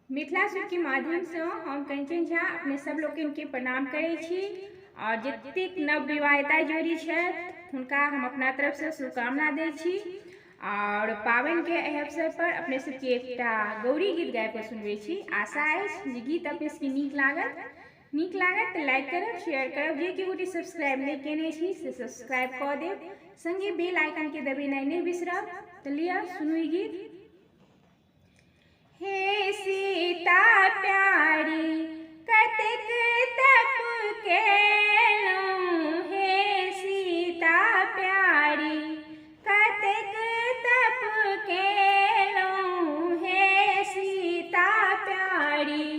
मिथिला सूत्र के माध्यम से हम कंचन झा अपने सब लोगन के प्रणाम करे छी और जतेक नवविवाहिता जोड़ी छथि हुनका हम अपना तरफ से शुभकामना दै छी। और पावन के एहि अवसर पर अपने सबके एकटा गौरी गीत गाबि कऽ सुनबै छी। आशा अछि जे गीत अपने सबके नीक लागत तो लाइक करब, शेयर करब, जे केओ गोटे सब्सक्राइब नहीं केने छी से सब्सक्राइब कऽ देब, संगे बेल आइकन के दबेनाइ नहीं बिसरब। तो लिअ सुनू ई गीत। हे सीता प्यारी कतेक तप केलहुँ, हे सीता प्यारी कतेक तप केलहुँ, हे सीता प्यारी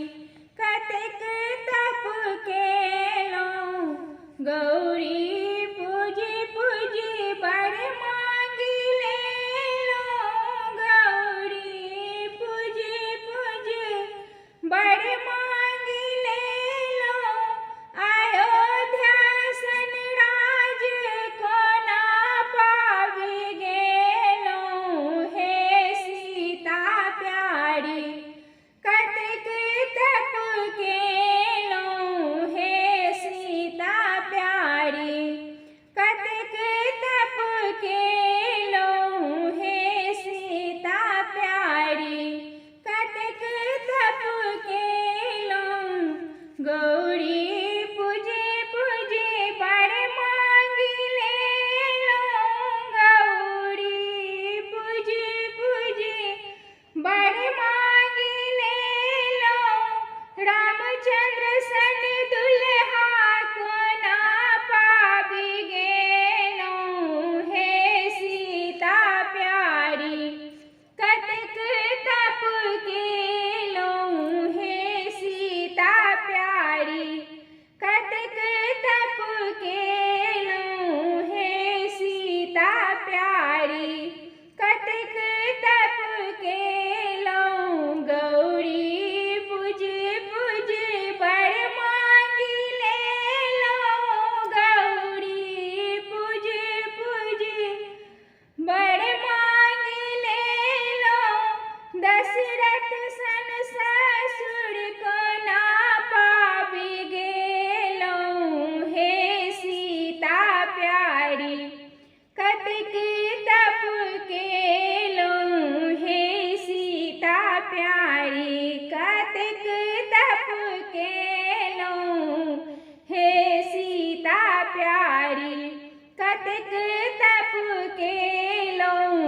कतेक तप केलहुँ। गौरी पूजी पूजी बड़ मांगी लेलहुँ, गौरी पूजी पूजी बड़ मांगी लेलहुँ। अयोध्या सन राज कोना पाबि गेलहुँ, हे सीता प्यारी कतेक तप केलहुँ, हे सीता प्यारी कतेक तप केलहुँ, हे सीता प्यारी कतेक तप केलहुँ। गौरी पूजी पूजी बड़ मांगी लेलहुँ, गौरी पूजी पूजी बड़ मांगी लेलहुँ। रामचंद्र सन दुल्हा कोना पाबि गेलहुँ, हे सीता प्यारी कतेक तप केलहुँ, हे सीता प्यारी कतेक तप केलहुँ, हे सीता प्यारी कतेक तप केलहुँ। गौरी पूजी पूजी बड़ मांगी लेलहुँ, गौरी पूजी पूजी बड़ मांगी लेलहुँ। दशरथ सन ससुर कोना पाबि गेलहुँ, हे सीता प्यारी कतेक तप केलहुँ, हे सीता प्यारी कतेक तप केलहुँ, हे सीता प्यारी कतेक तप केलहुँ।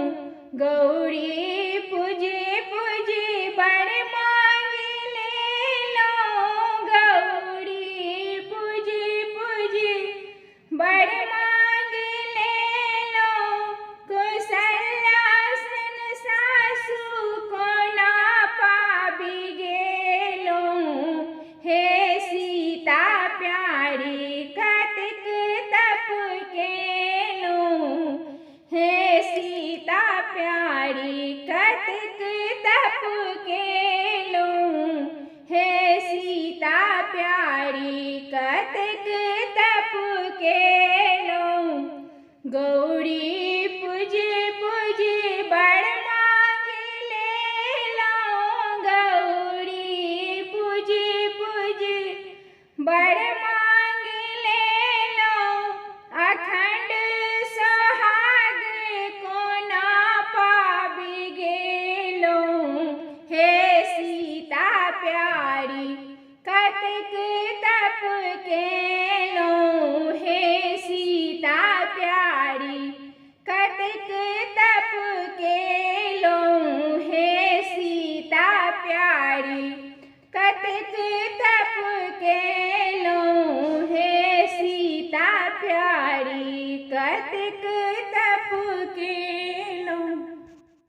गौरी पूजी पूजी बड़ मांगी लेलहुँ, गौरी पूजी पूजी बड़ मांगी लेलहुँ। कौशल्या सन सासु कोना पाबि गेलहुँ, हे सीता प्यारी कतेक तप केलहुँ, हे सीता प्यारी कतेक तप केलहुँ, हे सीता प्यारी कतेक तप केलहुँ। गौरी पूजी पूजी बड़ मांगी लेलहुँ, गौरी पूजी पूजी बड़ मांगी लेलहुँ। अखंड सोहाग कोना पाबि गेलहुँ, हे सीता प्यारी कतेक तप केलहुँ, हे सीता प्यारी कतेक तप केलहुँ, हे सीता प्यारी कतेक तप केलहुँ, हे सीता प्यारी कतेक तप केलहुँ।